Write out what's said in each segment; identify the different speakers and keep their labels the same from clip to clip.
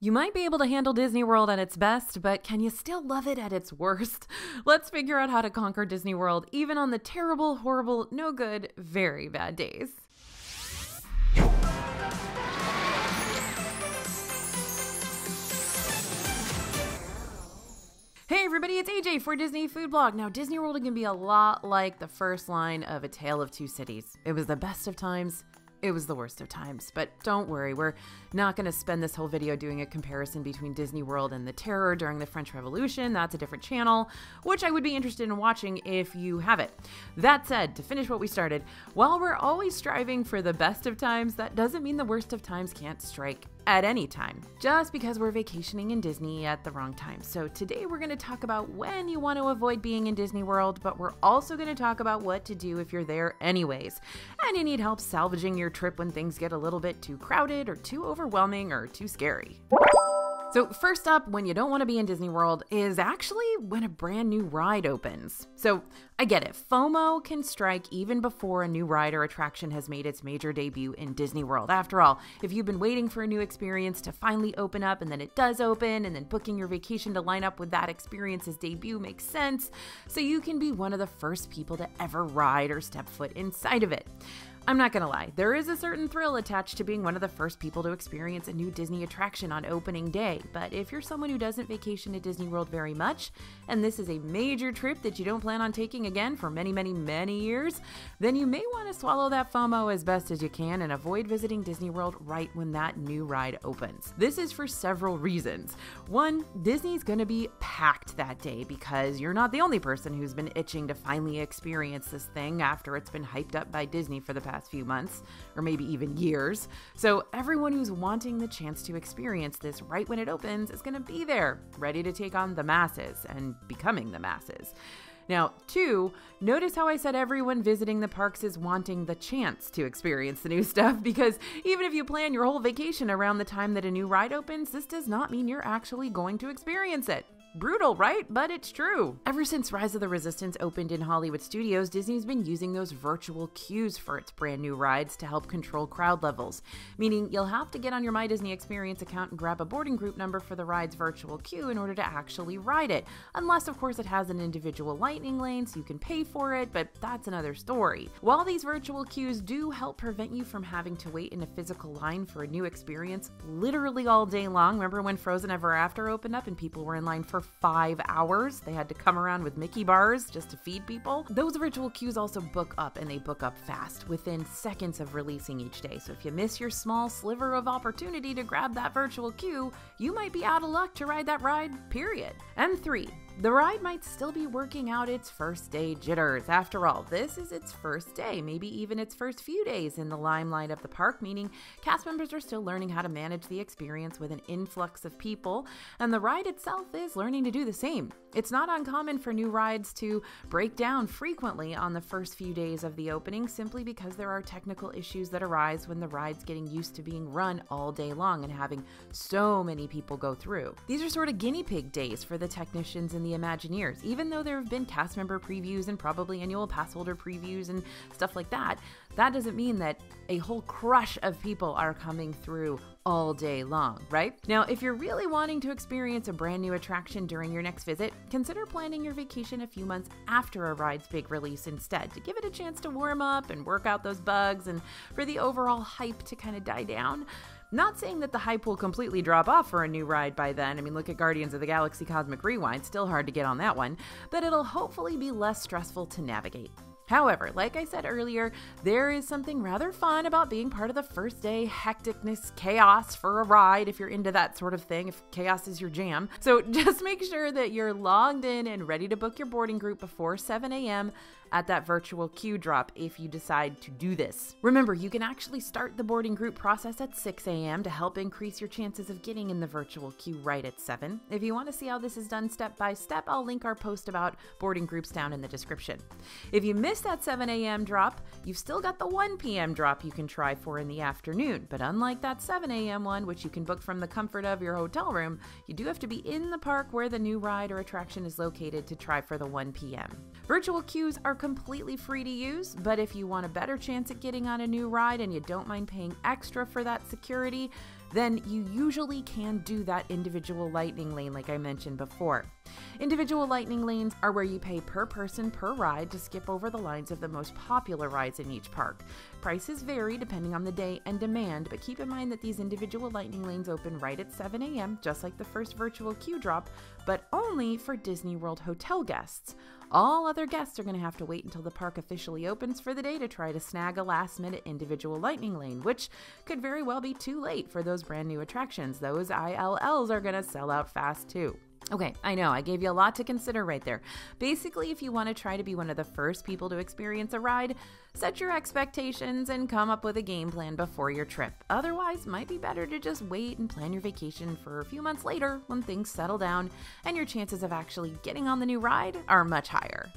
Speaker 1: You might be able to handle Disney World at its best, but can you still love it at its worst? Let's figure out how to conquer Disney World even on the terrible, horrible, no good, very bad days. Hey everybody, it's AJ for Disney Food Blog. Now, Disney World can be a lot like the first line of A Tale of Two Cities. It was the best of times. It was the worst of times, but don't worry, we're not going to spend this whole video doing a comparison between Disney World and the Terror during the French Revolution. That's a different channel, which I would be interested in watching if you have it. That said, to finish what we started, while we're always striving for the best of times, that doesn't mean the worst of times can't strike at any time, just because we're vacationing in Disney at the wrong time. So today we're going to talk about when you want to avoid being in Disney World, but we're also going to talk about what to do if you're there anyways, and you need help salvaging your trip when things get a little bit too crowded or too overwhelming or too scary. So first up, when you don't want to be in Disney World is actually when a brand new ride opens. So I get it, FOMO can strike even before a new ride or attraction has made its major debut in Disney World. After all, if you've been waiting for a new experience to finally open up and then it does open and then booking your vacation to line up with that experience's debut makes sense, so you can be one of the first people to ever ride or step foot inside of it. I'm not gonna lie, there is a certain thrill attached to being one of the first people to experience a new Disney attraction on opening day, but if you're someone who doesn't vacation at Disney World very much, and this is a major trip that you don't plan on taking again for many, many, many years, then you may want to swallow that FOMO as best as you can and avoid visiting Disney World right when that new ride opens. This is for several reasons. One, Disney's gonna be packed that day because you're not the only person who's been itching to finally experience this thing after it's been hyped up by Disney for the past few months, or maybe even years. So everyone who's wanting the chance to experience this right when it opens is going to be there, ready to take on the masses and becoming the masses. Now, two, notice how I said everyone visiting the parks is wanting the chance to experience the new stuff, because even if you plan your whole vacation around the time that a new ride opens, this does not mean you're actually going to experience it. Brutal, right? But it's true. Ever since Rise of the Resistance opened in Hollywood Studios, Disney's been using those virtual queues for its brand new rides to help control crowd levels, meaning you'll have to get on your My Disney Experience account and grab a boarding group number for the ride's virtual queue in order to actually ride it, unless of course it has an individual lightning lane so you can pay for it, but that's another story. While these virtual queues do help prevent you from having to wait in a physical line for a new experience literally all day long, remember when Frozen Ever After opened up and people were in line for 5 hours? They had to come around with Mickey bars just to feed people. Those virtual queues also book up, and they book up fast, within seconds of releasing each day. So if you miss your small sliver of opportunity to grab that virtual queue, you might be out of luck to ride that ride, period. And three, the ride might still be working out its first day jitters. After all, this is its first day, maybe even its first few days in the limelight of the park, meaning cast members are still learning how to manage the experience with an influx of people, and the ride itself is learning to do the same. It's not uncommon for new rides to break down frequently on the first few days of the opening, simply because there are technical issues that arise when the ride's getting used to being run all day long and having so many people go through. These are sort of guinea pig days for the technicians and the Imagineers. Even though there have been cast member previews and probably annual pass holder previews and stuff like that, that doesn't mean that a whole crush of people are coming through all day long, right? Now, if you're really wanting to experience a brand new attraction during your next visit, consider planning your vacation a few months after a ride's big release instead, to give it a chance to warm up and work out those bugs and for the overall hype to kind of die down. Not saying that the hype will completely drop off for a new ride by then. I mean, look at Guardians of the Galaxy Cosmic Rewind, still hard to get on that one, but it'll hopefully be less stressful to navigate. However, like I said earlier, there is something rather fun about being part of the first day hecticness, chaos for a ride if you're into that sort of thing, if chaos is your jam. So just make sure that you're logged in and ready to book your boarding group before 7 a.m. at that virtual queue drop if you decide to do this. Remember, you can actually start the boarding group process at 6 a.m. to help increase your chances of getting in the virtual queue right at 7. If you want to see how this is done step by step, I'll link our post about boarding groups down in the description. If you missed that 7 a.m. drop, you've still got the 1 p.m. drop you can try for in the afternoon. But unlike that 7 a.m. one, which you can book from the comfort of your hotel room, you do have to be in the park where the new ride or attraction is located to try for the 1 p.m. Virtual queues are completely free to use, but if you want a better chance at getting on a new ride and you don't mind paying extra for that security, then you usually can do that individual lightning lane like I mentioned before. Individual lightning lanes are where you pay per person per ride to skip over the lines of the most popular rides in each park. Prices vary depending on the day and demand, but keep in mind that these individual lightning lanes open right at 7 a.m., just like the first virtual queue drop, but only for Disney World hotel guests. All other guests are going to have to wait until the park officially opens for the day to try to snag a last-minute individual lightning lane, which could very well be too late for those brand new attractions. Those ILLs are going to sell out fast too. Okay, I know, I gave you a lot to consider right there. Basically, if you want to try to be one of the first people to experience a ride, set your expectations and come up with a game plan before your trip. Otherwise, might be better to just wait and plan your vacation for a few months later when things settle down and your chances of actually getting on the new ride are much higher.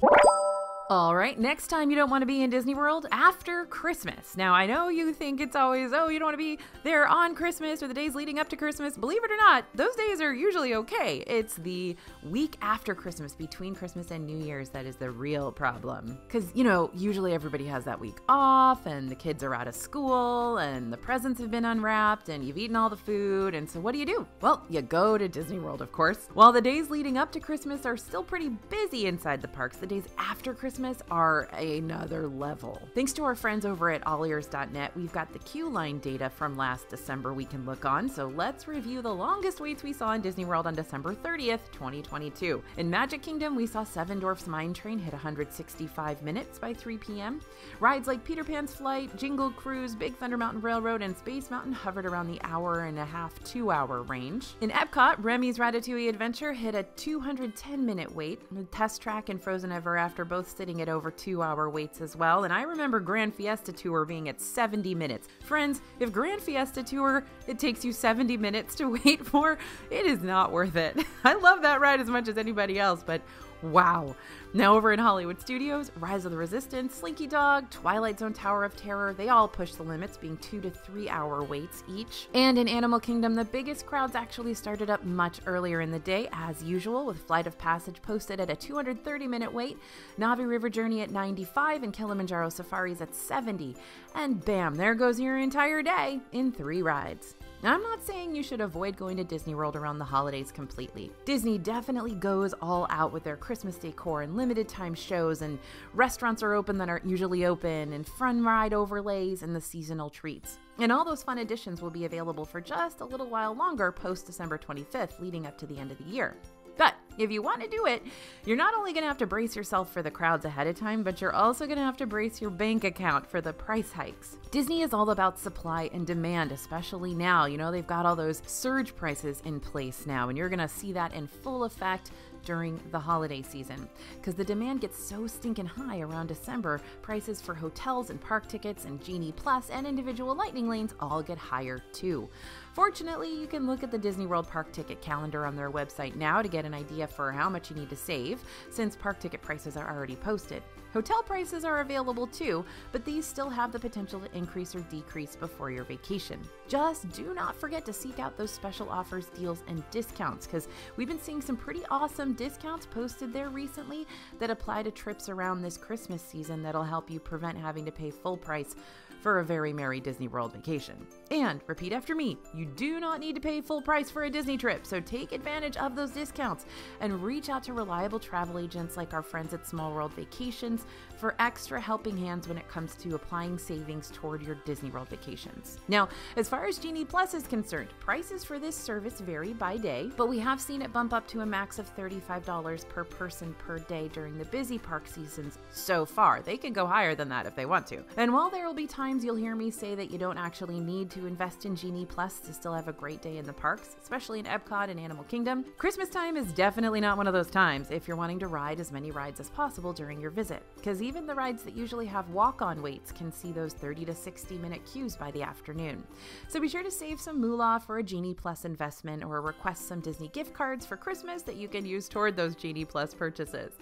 Speaker 1: All right, next time you don't want to be in Disney World, after Christmas. Now, I know you think it's always, oh, you don't want to be there on Christmas or the days leading up to Christmas. Believe it or not, those days are usually okay. It's the week after Christmas, between Christmas and New Year's, that is the real problem. Because, usually everybody has that week off and the kids are out of school and the presents have been unwrapped and you've eaten all the food. And so what do? Well, you go to Disney World, of course. While the days leading up to Christmas are still pretty busy inside the parks, the days after Christmas are another level. Thanks to our friends over at allears.net, we've got the queue line data from last December we can look on, so let's review the longest waits we saw in Disney World on December 30th, 2022. In Magic Kingdom, we saw Seven Dwarfs Mine Train hit 165 minutes by 3 p.m. Rides like Peter Pan's Flight, Jingle Cruise, Big Thunder Mountain Railroad, and Space Mountain hovered around the hour-and-a-half, 2-hour range. In Epcot, Remy's Ratatouille Adventure hit a 210-minute wait, with Test Track and Frozen Ever After both sitting at over 2-hour waits as well, and I remember Grand Fiesta Tour being at 70 minutes. Friends, if Grand Fiesta Tour, it takes you 70 minutes to wait for, it is not worth it. I love that ride as much as anybody else, but wow. Now over in Hollywood Studios, Rise of the Resistance, Slinky Dog, Twilight Zone Tower of Terror, they all push the limits, being 2 to 3 hour waits each. And in Animal Kingdom, the biggest crowds actually started up much earlier in the day, as usual, with Flight of Passage posted at a 230-minute wait, Navi River Journey at 95, and Kilimanjaro Safaris at 70. And bam, there goes your entire day in 3 rides. Now, I'm not saying you should avoid going to Disney World around the holidays completely. Disney definitely goes all out with their Christmas decor and limited time shows, and restaurants are open that aren't usually open, and fun ride overlays and the seasonal treats. And all those fun additions will be available for just a little while longer post December 25th, leading up to the end of the year. But if you want to do it, you're not only going to have to brace yourself for the crowds ahead of time, but you're also going to have to brace your bank account for the price hikes. Disney is all about supply and demand, especially now. They've got all those surge prices in place now, and you're going to see that in full effect during the holiday season. Because the demand gets so stinking high around December, prices for hotels and park tickets and Genie Plus and individual lightning lanes all get higher too. Fortunately, you can look at the Disney World park ticket calendar on their website now to get an idea for how much you need to save, since park ticket prices are already posted. Hotel prices are available too, but these still have the potential to increase or decrease before your vacation. Just do not forget to seek out those special offers, deals, and discounts, because we've been seeing some pretty awesome discounts posted there recently that apply to trips around this Christmas season that'll help you prevent having to pay full price for a very merry Disney World vacation. And repeat after me, you do not need to pay full price for a Disney trip, so take advantage of those discounts and reach out to reliable travel agents like our friends at Small World Vacations for extra helping hands when it comes to applying savings toward your Disney World vacations. Now, as far as Genie Plus is concerned, prices for this service vary by day, but we have seen it bump up to a max of $35 per person per day during the busy park seasons so far. They could go higher than that if they want to. And while there will be times you'll hear me say that you don't actually need to invest in Genie Plus to still have a great day in the parks, especially in Epcot and Animal Kingdom, Christmas time is definitely not one of those times if you're wanting to ride as many rides as possible during your visit, because even the rides that usually have walk-on waits can see those 30 to 60 minute queues by the afternoon. So be sure to save some moolah for a Genie Plus investment or request some Disney gift cards for Christmas that you can use toward those Genie Plus purchases.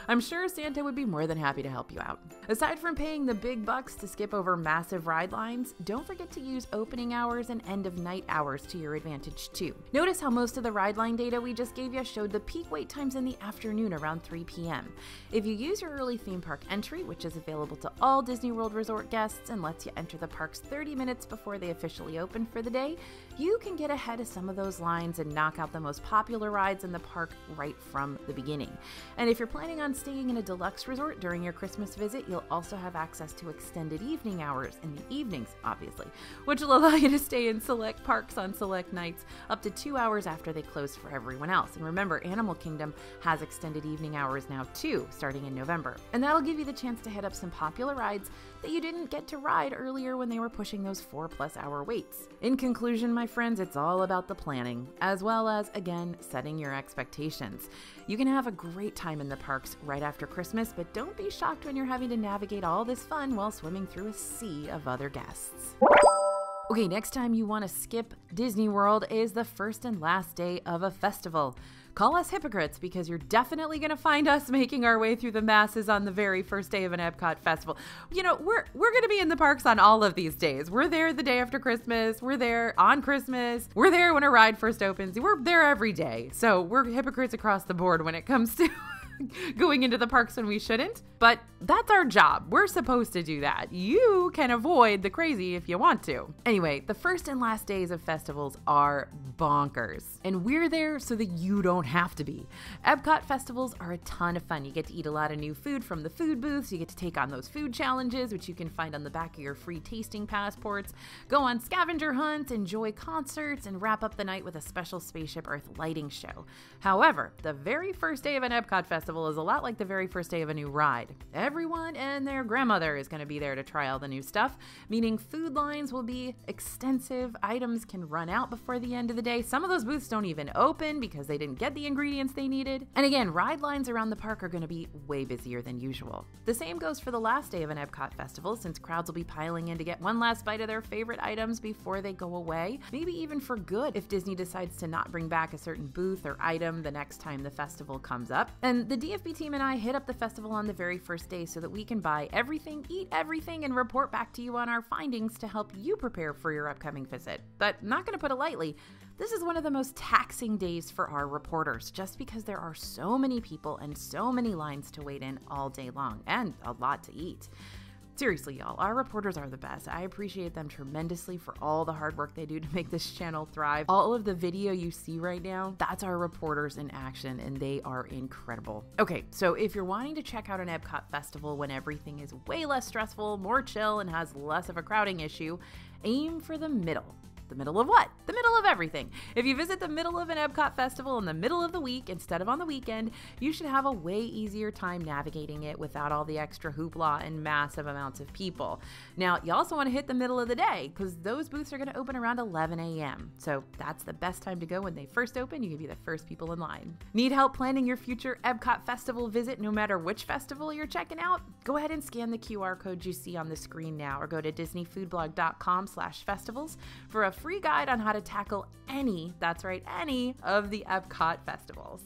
Speaker 1: I'm sure Santa would be more than happy to help you out. Aside from paying the big bucks to skip over massive ride lines, don't forget to use opening hours and end of night hours to your advantage too. Notice how most of the ride line data we just gave you showed the peak wait times in the afternoon around 3 p.m. If you use your early theme park entry, which is available to all Disney World Resort guests and lets you enter the parks 30 minutes before they officially open for the day, you can get ahead of some of those lines and knock out the most popular rides in the park right from the beginning. And if you're planning on staying in a deluxe resort during your Christmas visit, you'll also have access to extended evening hours in the evenings, obviously, which will allow you to stay in select parks on select nights up to 2 hours after they close for everyone else. And remember, Animal Kingdom has extended evening hours now too, starting in November. And that'll give you the chance to hit up some popular rides that you didn't get to ride earlier when they were pushing those 4+ hour waits. In conclusion, my friends, it's all about the planning, as well as, again, setting your expectations. You can have a great time in the parks right after Christmas, but don't be shocked when you're having to navigate all this fun while swimming through a sea of other guests. Okay, next time you want to skip Disney World is the first and last day of a festival. Call us hypocrites because you're definitely going to find us making our way through the masses on the very first day of an Epcot festival. You know, we're going to be in the parks on all of these days. We're there the day after Christmas. We're there on Christmas. We're there when a ride first opens. We're there every day. So we're hypocrites across the board when it comes to going into the parks when we shouldn't, but that's our job. We're supposed to do that. You can avoid the crazy if you want to. Anyway, the first and last days of festivals are bonkers, and we're there so that you don't have to be. Epcot festivals are a ton of fun. You get to eat a lot of new food from the food booths. You get to take on those food challenges, which you can find on the back of your free tasting passports, go on scavenger hunts, enjoy concerts, and wrap up the night with a special Spaceship Earth lighting show. However, the very first day of an Epcot festival is a lot like the very first day of a new ride. Everyone and their grandmother is going to be there to try all the new stuff, meaning food lines will be extensive. Items can run out before the end of the day. Some of those booths don't even open because they didn't get the ingredients they needed. And again, ride lines around the park are going to be way busier than usual. The same goes for the last day of an Epcot festival, since crowds will be piling in to get one last bite of their favorite items before they go away, maybe even for good if Disney decides to not bring back a certain booth or item the next time the festival comes up. And the DFB team and I hit up the festival on the very first day so that we can buy everything, eat everything, and report back to you on our findings to help you prepare for your upcoming visit. But not going to put it lightly, this is one of the most taxing days for our reporters, just because there are so many people and so many lines to wait in all day long, and a lot to eat. Seriously, y'all, our reporters are the best. I appreciate them tremendously for all the hard work they do to make this channel thrive. All of the video you see right now, that's our reporters in action, and they are incredible. Okay, so if you're wanting to check out an Epcot festival when everything is way less stressful, more chill, and has less of a crowding issue, aim for the middle. The middle of what? The middle of everything. If you visit the middle of an Epcot festival in the middle of the week instead of on the weekend, you should have a way easier time navigating it without all the extra hoopla and massive amounts of people. Now, you also want to hit the middle of the day because those booths are going to open around 11 a.m. So that's the best time to go when they first open. You can be the first people in line. Need help planning your future Epcot festival visit no matter which festival you're checking out? Go ahead and scan the QR code you see on the screen now or go to disneyfoodblog.com/festivals for a free guide on how to tackle any, that's right, any of the Epcot festivals.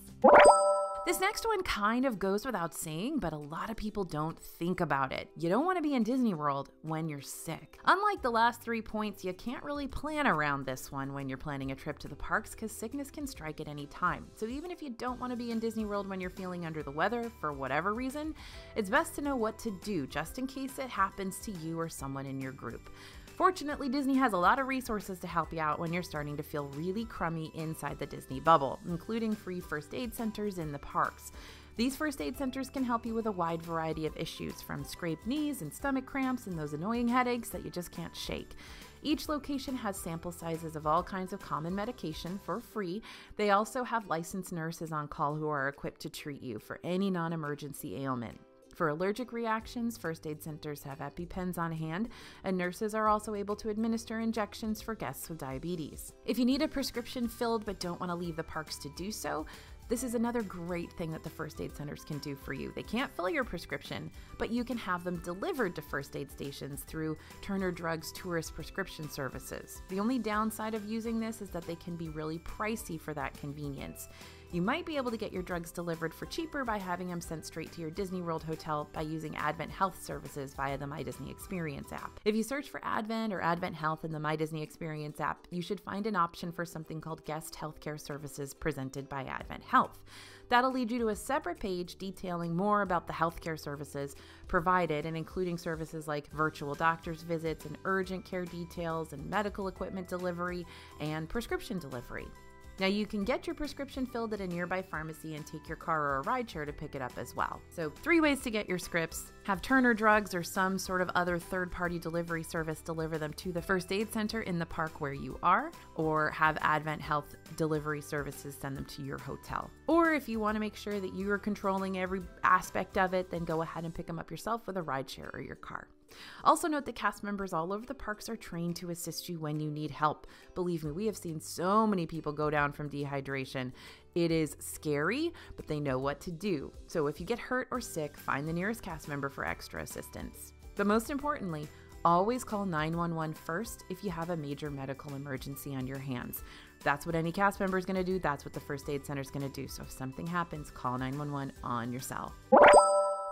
Speaker 1: This next one kind of goes without saying, but a lot of people don't think about it. You don't want to be in Disney World when you're sick. Unlike the last 3 points, you can't really plan around this one when you're planning a trip to the parks because sickness can strike at any time. So even if you don't want to be in Disney World when you're feeling under the weather for whatever reason, it's best to know what to do just in case it happens to you or someone in your group. Fortunately, Disney has a lot of resources to help you out when you're starting to feel really crummy inside the Disney bubble, including free first aid centers in the parks. These first aid centers can help you with a wide variety of issues, from scraped knees and stomach cramps and those annoying headaches that you just can't shake. Each location has sample sizes of all kinds of common medication for free. They also have licensed nurses on call who are equipped to treat you for any non-emergency ailment. For allergic reactions, first aid centers have EpiPens on hand, and nurses are also able to administer injections for guests with diabetes. If you need a prescription filled but don't want to leave the parks to do so, this is another great thing that the first aid centers can do for you. They can't fill your prescription, but you can have them delivered to first aid stations through Turner Drugs tourist prescription services. The only downside of using this is that they can be really pricey for that convenience. You might be able to get your drugs delivered for cheaper by having them sent straight to your Disney World hotel by using Advent Health services via the My Disney Experience app. If you search for Advent or Advent Health in the My Disney Experience app, you should find an option for something called Guest Healthcare Services presented by Advent Health. That'll lead you to a separate page detailing more about the healthcare services provided and including services like virtual doctor's visits and urgent care details and medical equipment delivery and prescription delivery. Now, you can get your prescription filled at a nearby pharmacy and take your car or a rideshare to pick it up as well. So 3 ways to get your scripts: have Turner Drugs or some sort of other third-party delivery service deliver them to the first aid center in the park where you are, or have Advent Health delivery services send them to your hotel. Or if you want to make sure that you are controlling every aspect of it, then go ahead and pick them up yourself with a rideshare or your car. Also note that cast members all over the parks are trained to assist you when you need help. Believe me, we have seen so many people go down from dehydration. It is scary, but they know what to do. So if you get hurt or sick, find the nearest cast member for extra assistance. But most importantly, always call 911 first if you have a major medical emergency on your hands. That's what any cast member is going to do. That's what the first aid center is going to do. So if something happens, call 911 on your cell.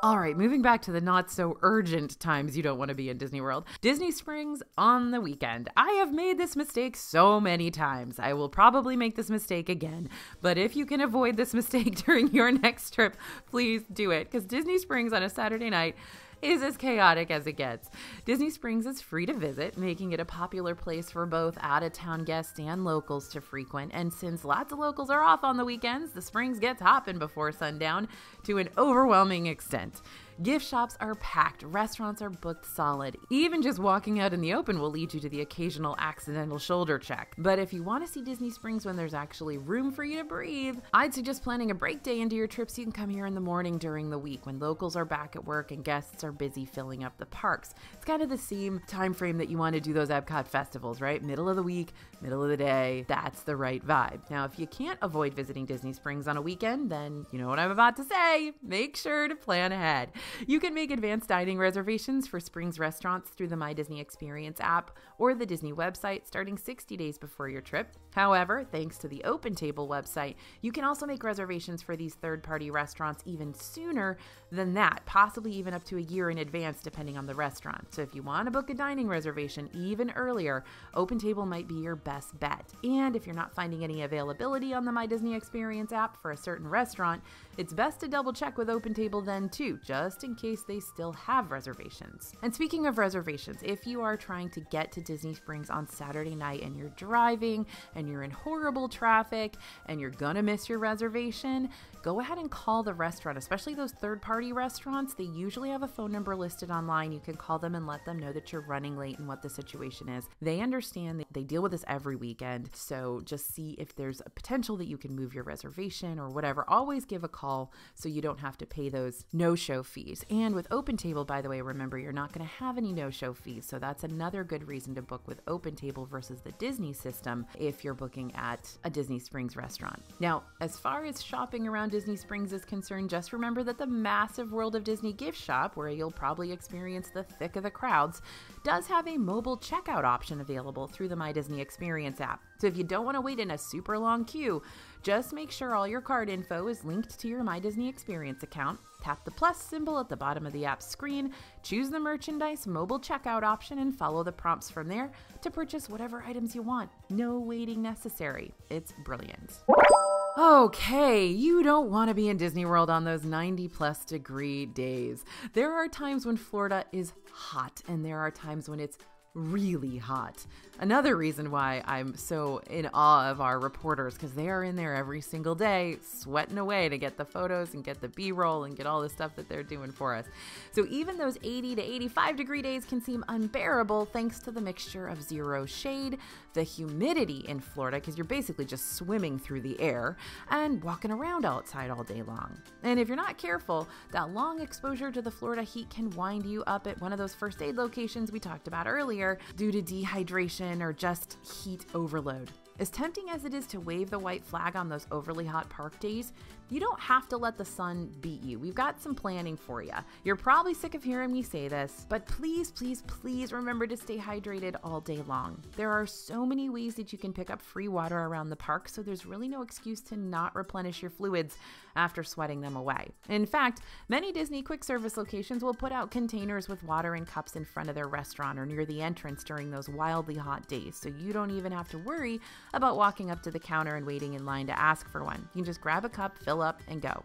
Speaker 1: All right, moving back to the not so urgent times you don't want to be in Disney World. Disney Springs on the weekend. I have made this mistake so many times. I will probably make this mistake again. But if you can avoid this mistake during your next trip, please do it. Because Disney Springs on a Saturday night is as chaotic as it gets. Disney Springs is free to visit, making it a popular place for both out-of-town guests and locals to frequent. And since lots of locals are off on the weekends, the Springs gets hopping before sundown to an overwhelming extent. Gift shops are packed, restaurants are booked solid. Even just walking out in the open will lead you to the occasional accidental shoulder check. But if you want to see Disney Springs when there's actually room for you to breathe, I'd suggest planning a break day into your trip so you can come here in the morning during the week when locals are back at work and guests are busy filling up the parks. It's kind of the same time frame that you want to do those Epcot festivals, right? Middle of the week, middle of the day, that's the right vibe. Now, if you can't avoid visiting Disney Springs on a weekend, then you know what I'm about to say. Make sure to plan ahead. You can make advanced dining reservations for Springs restaurants through the My Disney Experience app or the Disney website starting 60 days before your trip. However, thanks to the OpenTable website, you can also make reservations for these third-party restaurants even sooner than that, possibly even up to a year in advance depending on the restaurant. So if you want to book a dining reservation even earlier, OpenTable might be your best bet. And if you're not finding any availability on the My Disney Experience app for a certain restaurant, it's best to double check with OpenTable then too, just in case they still have reservations. And speaking of reservations, if you are trying to get to Disney Springs on Saturday night and you're driving and you're in horrible traffic and you're gonna miss your reservation, go ahead and call the restaurant, especially those third-party restaurants. They usually have a phone number listed online. You can call them and let them know that you're running late and what the situation is. They understand, they deal with this every weekend, so just see if there's a potential that you can move your reservation or whatever. Always give a call so you don't have to pay those no-show fees. And with OpenTable, by the way, remember you're not going to have any no-show fees, so that's another good reason to book with OpenTable versus the Disney system if you're booking at a Disney Springs restaurant. Now, as far as shopping around Disney Springs is concerned, just remember that the massive World of Disney gift shop, where you'll probably experience the thick of the crowds, does have a mobile checkout option available through the My Disney Experience app. So if you don't want to wait in a super long queue, just make sure all your card info is linked to your My Disney Experience account. Tap the plus symbol at the bottom of the app screen, choose the merchandise mobile checkout option, and follow the prompts from there to purchase whatever items you want. No waiting necessary. It's brilliant. Okay, you don't want to be in Disney World on those 90+ degree days. There are times when Florida is hot, and there are times when it's really hot. Another reason why I'm so in awe of our reporters, because they are in there every single day sweating away to get the photos and get the B-roll and get all the stuff that they're doing for us. So even those 80 to 85 degree days can seem unbearable thanks to the mixture of zero shade, the humidity in Florida, because you're basically just swimming through the air, and walking around outside all day long. And if you're not careful, that long exposure to the Florida heat can wind you up at one of those first aid locations we talked about earlier due to dehydration or just heat overload. As tempting as it is to wave the white flag on those overly hot park days, you don't have to let the sun beat you. We've got some planning for you. You're probably sick of hearing me say this, but please, please, please remember to stay hydrated all day long. There are so many ways that you can pick up free water around the park, so there's really no excuse to not replenish your fluids after sweating them away. In fact, many Disney quick service locations will put out containers with water in cups in front of their restaurant or near the entrance during those wildly hot days, so you don't even have to worry about walking up to the counter and waiting in line to ask for one. You can just grab a cup, fill up, and go.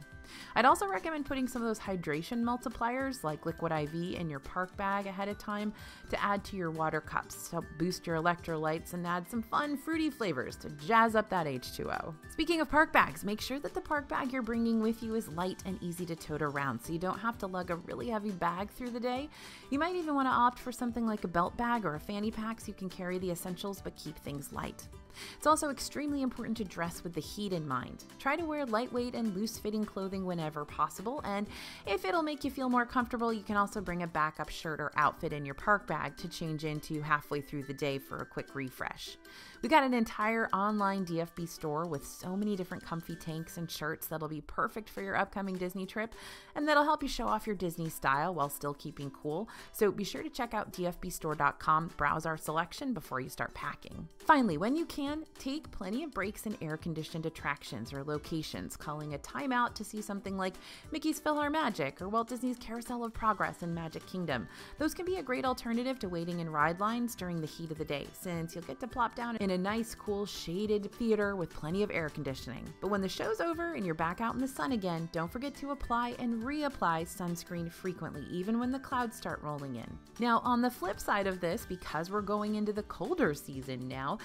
Speaker 1: I'd also recommend putting some of those hydration multipliers like Liquid IV in your park bag ahead of time to add to your water cups to help boost your electrolytes and add some fun fruity flavors to jazz up that H2O. Speaking of park bags, make sure that the park bag you're bringing with you is light and easy to tote around so you don't have to lug a really heavy bag through the day. You might even want to opt for something like a belt bag or a fanny pack so you can carry the essentials but keep things light. It's also extremely important to dress with the heat in mind. Try to wear lightweight and loose-fitting clothing whenever possible, and if it'll make you feel more comfortable, you can also bring a backup shirt or outfit in your park bag to change into halfway through the day for a quick refresh. We got an entire online DFB store with so many different comfy tanks and shirts that'll be perfect for your upcoming Disney trip, and that'll help you show off your Disney style while still keeping cool. So be sure to check out dfbstore.com, browse our selection before you start packing. Finally, when you can, take plenty of breaks in air-conditioned attractions or locations, calling a timeout to see something like Mickey's PhilharMagic or Walt Disney's Carousel of Progress in Magic Kingdom. Those can be a great alternative to waiting in ride lines during the heat of the day, since you'll get to plop down in a nice, cool, shaded theater with plenty of air conditioning. But when the show's over and you're back out in the sun again, don't forget to apply and reapply sunscreen frequently, even when the clouds start rolling in. Now, on the flip side of this, because we're going into the colder season now,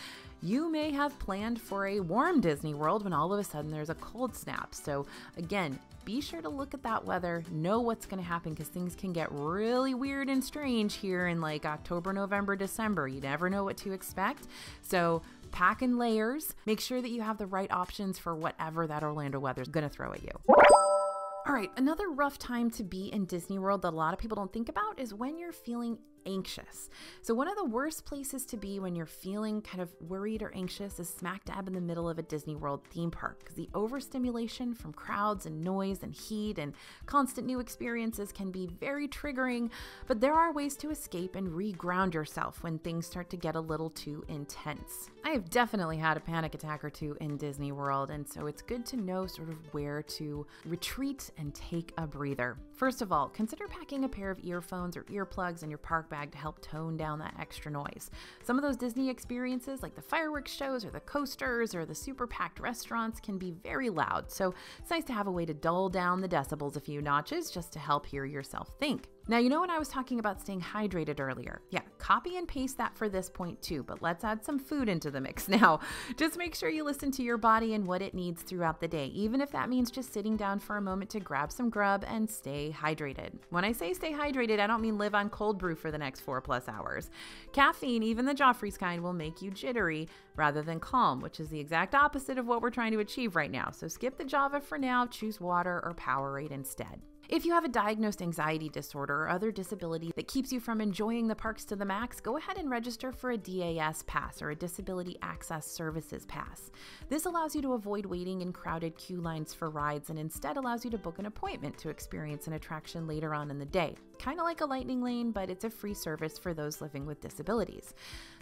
Speaker 1: you may have planned for a warm Disney World when all of a sudden there's a cold snap. So again, be sure to look at that weather, know what's going to happen, because things can get really weird and strange here in like October, November, December. You never know what to expect. So pack in layers, make sure that you have the right options for whatever that Orlando weather is going to throw at you. All right, another rough time to be in Disney World that a lot of people don't think about is when you're feeling anxious. So one of the worst places to be when you're feeling kind of worried or anxious is smack dab in the middle of a Disney World theme park, because the overstimulation from crowds and noise and heat and constant new experiences can be very triggering, but there are ways to escape and reground yourself when things start to get a little too intense. I have definitely had a panic attack or two in Disney World, and so it's good to know sort of where to retreat and take a breather. First of all, consider packing a pair of earphones or earplugs in your park bag to help tone down that extra noise. Some of those Disney experiences, like the fireworks shows or the coasters or the super packed restaurants, can be very loud, so it's nice to have a way to dull down the decibels a few notches just to help hear yourself think. Now, you know when I was talking about staying hydrated earlier? Yeah, copy and paste that for this point too, but let's add some food into the mix now. Just make sure you listen to your body and what it needs throughout the day, even if that means just sitting down for a moment to grab some grub and stay hydrated. When I say stay hydrated, I don't mean live on cold brew for the next 4+ hours. Caffeine, even the Joffrey's kind, will make you jittery rather than calm, which is the exact opposite of what we're trying to achieve right now. So skip the Java for now, choose water or Powerade instead. If you have a diagnosed anxiety disorder or other disability that keeps you from enjoying the parks to the max, go ahead and register for a DAS pass or a Disability Access Services pass. This allows you to avoid waiting in crowded queue lines for rides and instead allows you to book an appointment to experience an attraction later on in the day. Kind of like a lightning lane, but it's a free service for those living with disabilities.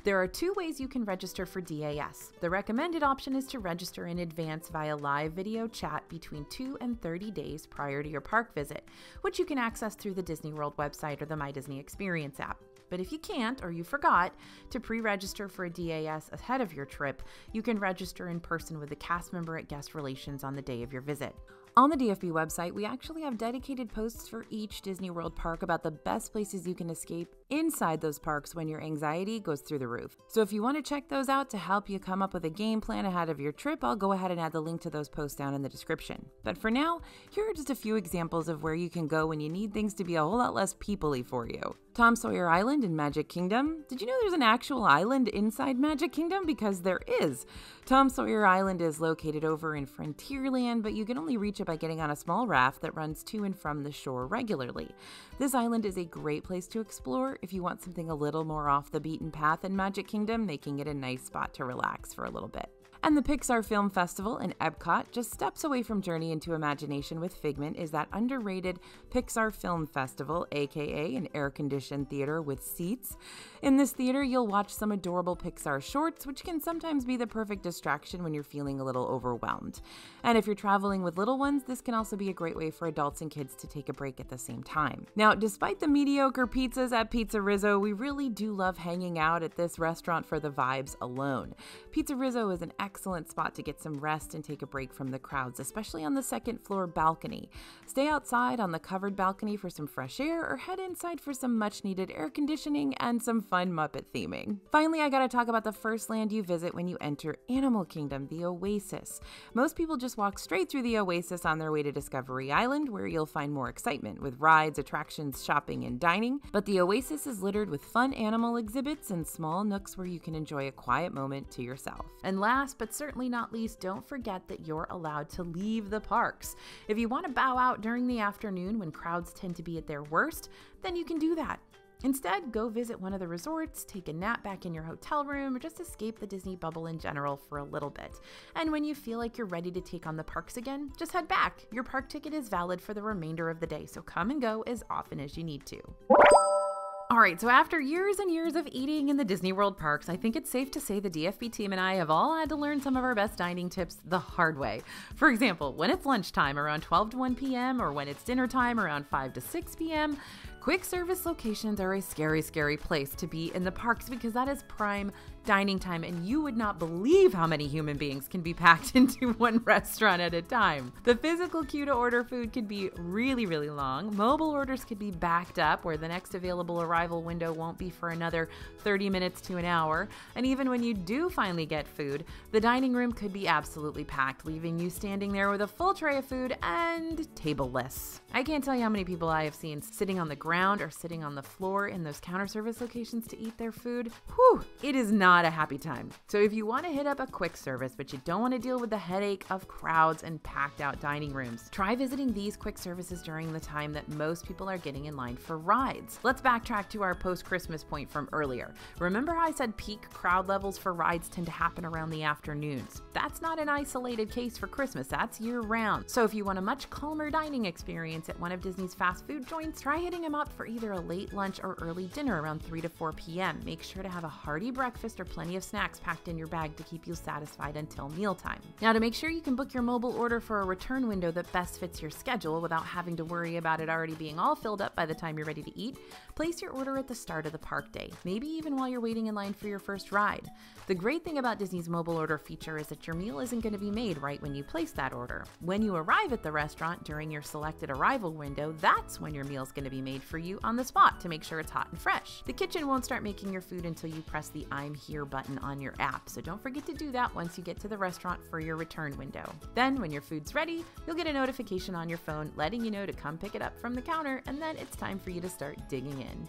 Speaker 1: There are 2 ways you can register for DAS. The recommended option is to register in advance via live video chat between 2 and 30 days prior to your park visit, which you can access through the Disney World website or the My Disney Experience app. But if you can't or you forgot to pre-register for a DAS ahead of your trip, you can register in person with a cast member at Guest Relations on the day of your visit. On the DFB website, we actually have dedicated posts for each Disney World park about the best places you can escape inside those parks when your anxiety goes through the roof. So if you want to check those out to help you come up with a game plan ahead of your trip, I'll go ahead and add the link to those posts down in the description. But for now, here are just a few examples of where you can go when you need things to be a whole lot less people-y for you. Tom Sawyer Island in Magic Kingdom. Did you know there's an actual island inside Magic Kingdom? Because there is. Tom Sawyer Island is located over in Frontierland, but you can only reach approach it by getting on a small raft that runs to and from the shore regularly. This island is a great place to explore if you want something a little more off the beaten path in Magic Kingdom, making it a nice spot to relax for a little bit. And the Pixar Film Festival in Epcot, just steps away from Journey into Imagination with Figment, is that underrated Pixar Film Festival, aka an air-conditioned theater with seats. In this theater, you'll watch some adorable Pixar shorts, which can sometimes be the perfect distraction when you're feeling a little overwhelmed. And if you're traveling with little ones, this can also be a great way for adults and kids to take a break at the same time. Now, despite the mediocre pizzas at Pizza Rizzo, we really do love hanging out at this restaurant for the vibes alone. Pizza Rizzo is an excellent spot to get some rest and take a break from the crowds, especially on the second floor balcony. Stay outside on the covered balcony for some fresh air, or head inside for some much needed air conditioning and some fun Muppet theming. Finally, I gotta talk about the first land you visit when you enter Animal Kingdom, the Oasis. Most people just walk straight through the Oasis on their way to Discovery Island, where you'll find more excitement with rides, attractions, shopping, and dining. But the Oasis is littered with fun animal exhibits and small nooks where you can enjoy a quiet moment to yourself. And last but certainly not least, don't forget that you're allowed to leave the parks. If you want to bow out during the afternoon when crowds tend to be at their worst, then you can do that. Instead, go visit one of the resorts, take a nap back in your hotel room, or just escape the Disney bubble in general for a little bit. And when you feel like you're ready to take on the parks again, just head back. Your park ticket is valid for the remainder of the day, so come and go as often as you need to. Alright, so after years and years of eating in the Disney World parks, I think it's safe to say the DFB team and I have all had to learn some of our best dining tips the hard way. For example, when it's lunchtime around 12 to 1 p.m. or when it's dinner time around 5 to 6 p.m., quick service locations are a scary, scary place to be in the parks because that is prime dining time, and you would not believe how many human beings can be packed into one restaurant at a time. The physical queue to order food could be really, really long. Mobile orders could be backed up, where the next available arrival window won't be for another 30 minutes to an hour. And even when you do finally get food, the dining room could be absolutely packed, leaving you standing there with a full tray of food and tableless. I can't tell you how many people I have seen sitting on the ground or sitting on the floor in those counter service locations to eat their food. Whew, it is not a happy time. So if you want to hit up a quick service, but you don't want to deal with the headache of crowds and packed out dining rooms, try visiting these quick services during the time that most people are getting in line for rides. Let's backtrack to our post-Christmas point from earlier. Remember how I said peak crowd levels for rides tend to happen around the afternoons? That's not an isolated case for Christmas, that's year-round. So if you want a much calmer dining experience at one of Disney's fast food joints, try hitting them up for either a late lunch or early dinner around 3 to 4 p.m. Make sure to have a hearty breakfast or plenty of snacks packed in your bag to keep you satisfied until mealtime. Now, to make sure you can book your mobile order for a return window that best fits your schedule without having to worry about it already being all filled up by the time you're ready to eat, place your order at the start of the park day, maybe even while you're waiting in line for your first ride. The great thing about Disney's mobile order feature is that your meal isn't going to be made right when you place that order. When you arrive at the restaurant during your selected arrival window, that's when your meal's going to be made for you on the spot to make sure it's hot and fresh. The kitchen won't start making your food until you press the I'm Here button on your app, so don't forget to do that once you get to the restaurant for your return window. Then, when your food's ready, you'll get a notification on your phone letting you know to come pick it up from the counter, and then it's time for you to start digging in.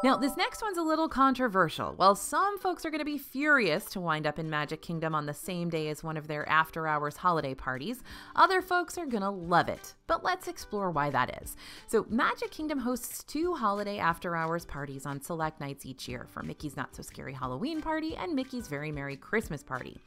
Speaker 1: Now, this next one's a little controversial. While some folks are going to be furious to wind up in Magic Kingdom on the same day as one of their after-hours holiday parties, other folks are going to love it. But let's explore why that is. So, Magic Kingdom hosts 2 holiday after-hours parties on select nights each year, for Mickey's Not So Scary Halloween Party and Mickey's Very Merry Christmas Party.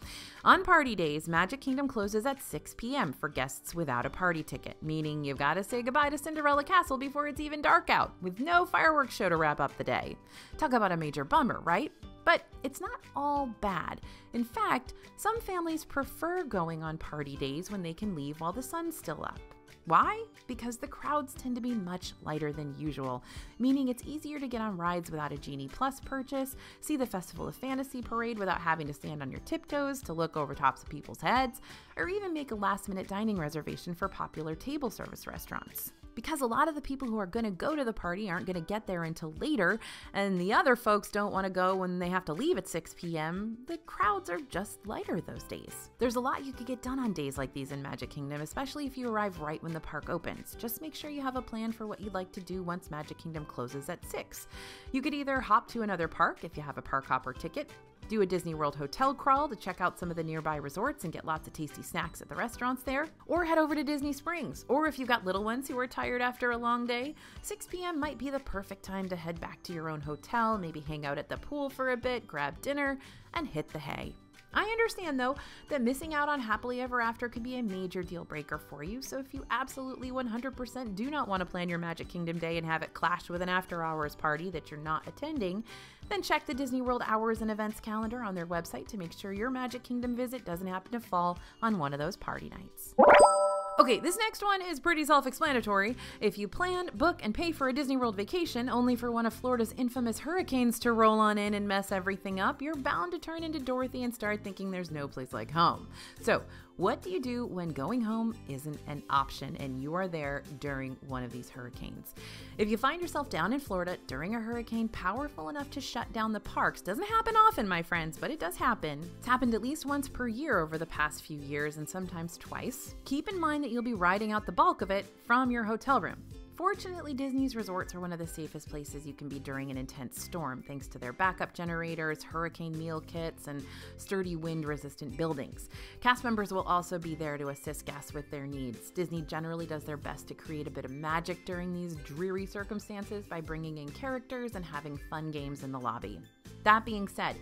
Speaker 1: On party days, Magic Kingdom closes at 6 p.m. for guests without a party ticket, meaning you've got to say goodbye to Cinderella Castle before it's even dark out, with no fireworks show to wrap up the day. Talk about a major bummer, right? But it's not all bad. In fact, some families prefer going on party days when they can leave while the sun's still up. Why? Because the crowds tend to be much lighter than usual, meaning it's easier to get on rides without a Genie Plus purchase, see the Festival of Fantasy parade without having to stand on your tiptoes to look over tops of people's heads, or even make a last-minute dining reservation for popular table service restaurants. Because a lot of the people who are going to go to the party aren't going to get there until later, and the other folks don't want to go when they have to leave at 6 p.m., the crowds are just lighter those days. There's a lot you could get done on days like these in Magic Kingdom, especially if you arrive right when the park opens. Just make sure you have a plan for what you'd like to do once Magic Kingdom closes at 6. You could either hop to another park if you have a park hopper ticket, do a Disney World hotel crawl to check out some of the nearby resorts and get lots of tasty snacks at the restaurants there, or head over to Disney Springs. Or if you've got little ones who are tired after a long day, 6 p.m. might be the perfect time to head back to your own hotel, maybe hang out at the pool for a bit, grab dinner, and hit the hay. I understand, though, that missing out on Happily Ever After could be a major deal breaker for you, so if you absolutely 100% do not want to plan your Magic Kingdom day and have it clash with an after-hours party that you're not attending, then check the Disney World hours and events calendar on their website to make sure your Magic Kingdom visit doesn't happen to fall on one of those party nights. Okay, this next one is pretty self-explanatory. If you plan, book, and pay for a Disney World vacation only for one of Florida's infamous hurricanes to roll on in and mess everything up, you're bound to turn into Dorothy and start thinking there's no place like home. So, what do you do when going home isn't an option and you are there during one of these hurricanes? If you find yourself down in Florida during a hurricane powerful enough to shut down the parks, doesn't happen often, my friends, but it does happen. It's happened at least once per year over the past few years and sometimes twice. Keep in mind that you'll be riding out the bulk of it from your hotel room. Fortunately, Disney's resorts are one of the safest places you can be during an intense storm, thanks to their backup generators, hurricane meal kits, and sturdy wind-resistant buildings. Cast members will also be there to assist guests with their needs. Disney generally does their best to create a bit of magic during these dreary circumstances by bringing in characters and having fun games in the lobby. That being said,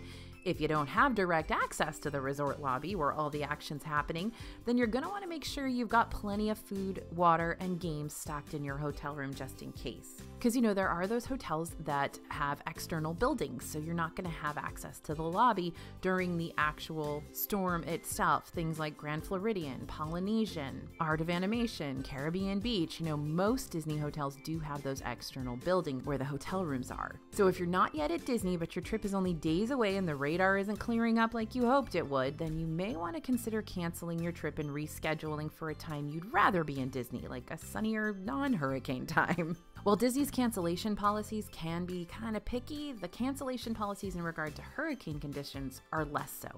Speaker 1: if you don't have direct access to the resort lobby where all the action's happening, then you're going to want to make sure you've got plenty of food, water, and games stocked in your hotel room just in case. Because, there are those hotels that have external buildings, so you're not going to have access to the lobby during the actual storm itself. Things like Grand Floridian, Polynesian, Art of Animation, Caribbean Beach. Most Disney hotels do have those external buildings where the hotel rooms are. So if you're not yet at Disney, but your trip is only days away and the radar isn't clearing up like you hoped it would, then you may want to consider canceling your trip and rescheduling for a time you'd rather be in Disney, like a sunnier, non-hurricane time. While Disney's cancellation policies can be kind of picky, the cancellation policies in regard to hurricane conditions are less so.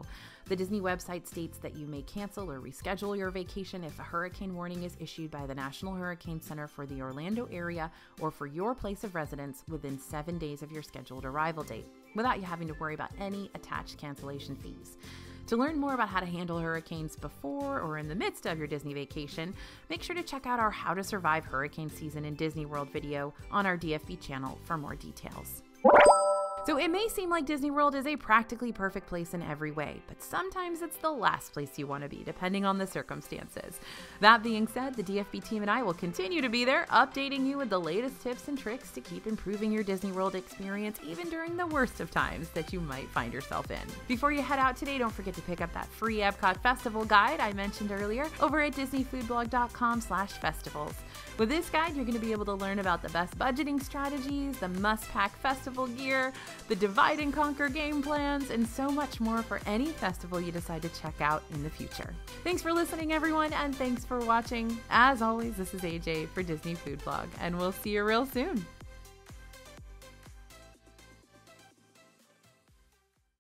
Speaker 1: The Disney website states that you may cancel or reschedule your vacation if a hurricane warning is issued by the National Hurricane Center for the Orlando area or for your place of residence within 7 days of your scheduled arrival date, without you having to worry about any attached cancellation fees. To learn more about how to handle hurricanes before or in the midst of your Disney vacation, make sure to check out our How to Survive Hurricane Season in Disney World video on our DFB channel for more details. So it may seem like Disney World is a practically perfect place in every way, but sometimes it's the last place you want to be, depending on the circumstances. That being said, the DFB team and I will continue to be there, updating you with the latest tips and tricks to keep improving your Disney World experience, even during the worst of times that you might find yourself in. Before you head out today, don't forget to pick up that free Epcot Festival guide I mentioned earlier over at DisneyFoodblog.com/festivals. With this guide, you're going to be able to learn about the best budgeting strategies, the must-pack festival gear, the divide and conquer game plans, and so much more for any festival you decide to check out in the future. Thanks for listening, everyone, and thanks for watching. As always, this is AJ for Disney Food Blog, and we'll see you real soon.